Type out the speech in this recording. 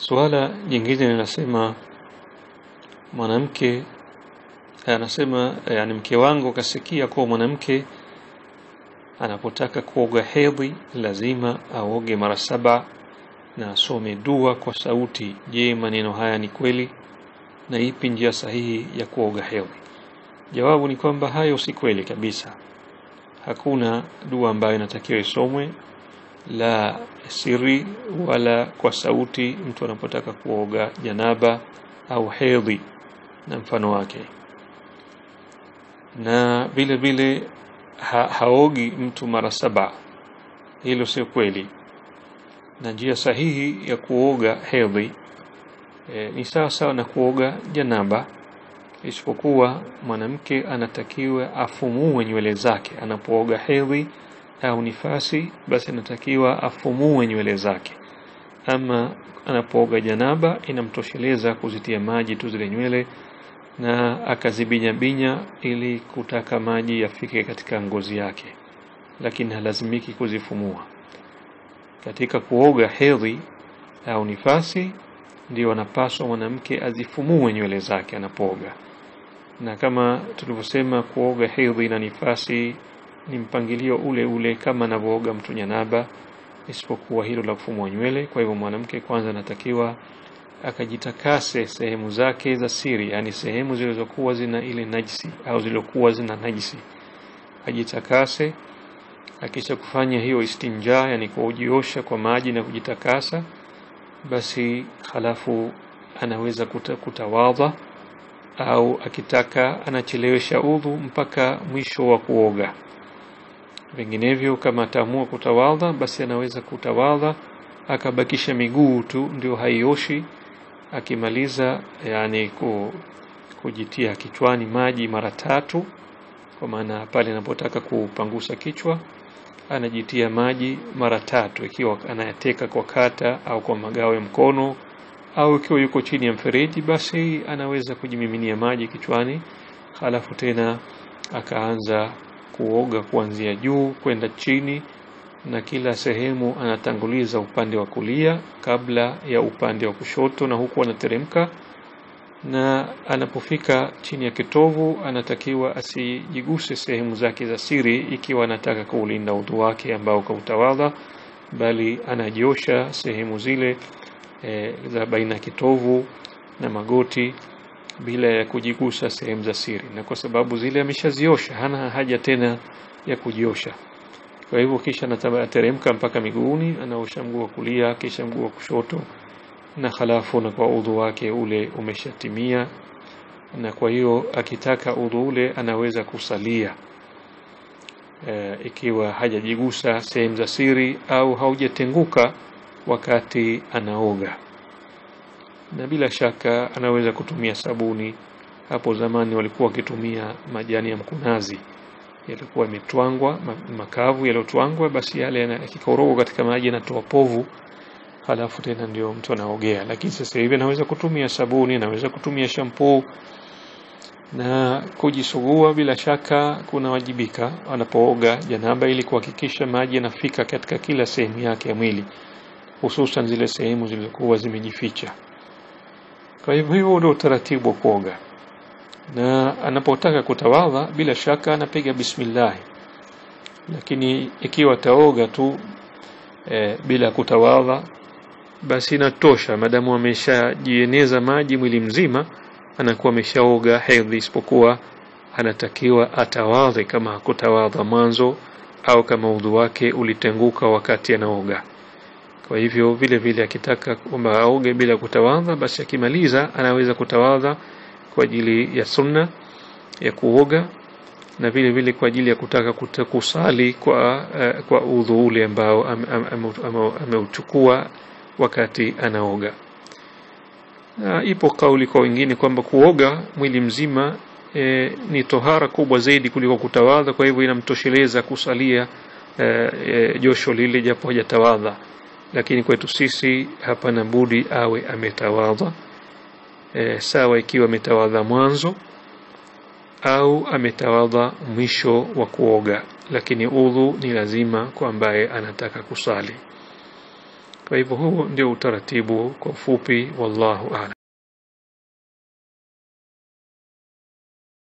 Swala jingine linasema mwanamke anasema, yani mke wangu kasikia kwa mwanamke anapotaka kuoga hedhi lazima aoge mara 7 na asome dua kwa sauti. Je, maneno haya ni kweli? Na ipi njia sahihi ya kuoga hedhi? Jawabu ni kwamba hayo si kweli kabisa. Hakuna dua ambayo inatakiwa isomwe la siri wala kwa sauti mtu anapotaka kuoga janaba au hedhi na mfano wake. Na vile vile haogi mtu mara 7. Hilo sio kweli. Na njia sahihi ya kuoga hedhi ni sawa na kuoga janaba, isipokuwa mwanamke anatakiwa afumue nywele zake anapooga hedhi au nifasi, basi anatakiwa afumue nywele zake. Ama anapooga janaba inamtosheleza kuzitia maji tu zile nywele na akazibinya ili kutaka maji yafike katika ngozi yake, lakini halazimiki kuzifumua. Katika kuoga hedhi au nifasi ndio anapaswa mwanamke azifumue nywele zake anapooga. Na kama tulivyosema, kuoga hedhi na nifasi ni mpangilio ule kama anavooga mtu janaba, isipokuwa hilo la kufumua nywele. Kwa hivyo mwanamke kwanza anatakiwa akajitakase sehemu zake za siri, yani sehemu zilizokuwa zina ile najisi au zilizokuwa zina najisi, ajitakase. Akisha kufanya hiyo istinja, yani kujiosha kwa maji na kujitakasa, basi halafu anaweza kutawadha, au akitaka anachelewesha udhu mpaka mwisho wa kuoga. Vinginevyo kama ataamua kutawadha, basi anaweza kutawadha akabakisha miguu tu ndio haioshi. Akimaliza yani kujitia kichwani maji mara 3, kwa maana pale anapotaka kupangusa kichwa anajitia maji mara 3, ikiwa anayateka kwa kata au kwa magawe mkono, au ikiwa yuko chini ya mfereji, basi anaweza kujimiminia maji kichwani, halafu tena akaanza kuoga kuanzia juu kwenda chini, na kila sehemu anatanguliza upande wa kulia kabla ya upande wa kushoto, na huku anateremka. Na anapofika chini ya kitovu anatakiwa asijiguse sehemu zake za siri ikiwa anataka kuulinda udhu wake ambao kautawadha, bali anajiosha sehemu zile za baina kitovu na magoti bila ya kujigusa sehemu za siri, na kwa sababu zile ameshaziosha hana haja tena ya kujiosha. Kwa hivyo kisha anateremka mpaka miguuni, anaosha mguu wa kulia kisha mguu wa kushoto, na halafu na kwa udhu wake ule umeshatimia. Na kwa hiyo akitaka udhu ule anaweza kusalia ikiwa hajajigusa sehemu za siri au haujatenguka wakati anaoga. Na bila shaka anaweza kutumia sabuni. Hapo zamani walikuwa wakitumia majani ya mkunazi, yalikuwa yametwangwa, makavu yaliyotwangwa, basi yale yakikoroga katika maji yanatoa povu, halafu tena ndio mtu anaogea. Lakini sasa hivi anaweza kutumia sabuni, anaweza kutumia shampoo na kujisugua. Bila shaka kuna wajibika anapooga janaba ili kuhakikisha maji yanafika katika kila sehemu yake ya mwili, hususan zile sehemu zilizokuwa zimejificha. Kwa hivyo ndio utaratibu wa kuoga. Na anapotaka kutawadha bila shaka anapiga bismillah. Lakini ikiwa taoga tu bila kutawadha, basi inatosha, madamu ameshajieneza maji mwili mzima anakuwa ameshaoga hedhi, isipokuwa anatakiwa atawadhe kama hakutawadha mwanzo au kama udhu wake ulitenguka wakati anaoga. Kwa hivyo vile vile akitaka kwamba aoge bila kutawadha, basi akimaliza anaweza kutawadha kwa ajili ya sunna ya kuoga, na vile vile kwa ajili ya kutaka kusali kwa udhu ule ambao ameuchukua wakati anaoga. Na ipo kauli kwa wengine kwamba kuoga mwili mzima ni tohara kubwa zaidi kuliko kutawadha, kwa hivyo inamtosheleza kusalia josho lile japo hajatawadha. Lakini kwetu sisi hapana budi awe ametawadha, sawa ikiwa ametawadha mwanzo au ametawadha mwisho wa kuoga, lakini udhu ni lazima kwa ambaye anataka kusali. Kwa hivyo huu ndio utaratibu kwa ufupi, wallahu a'lam.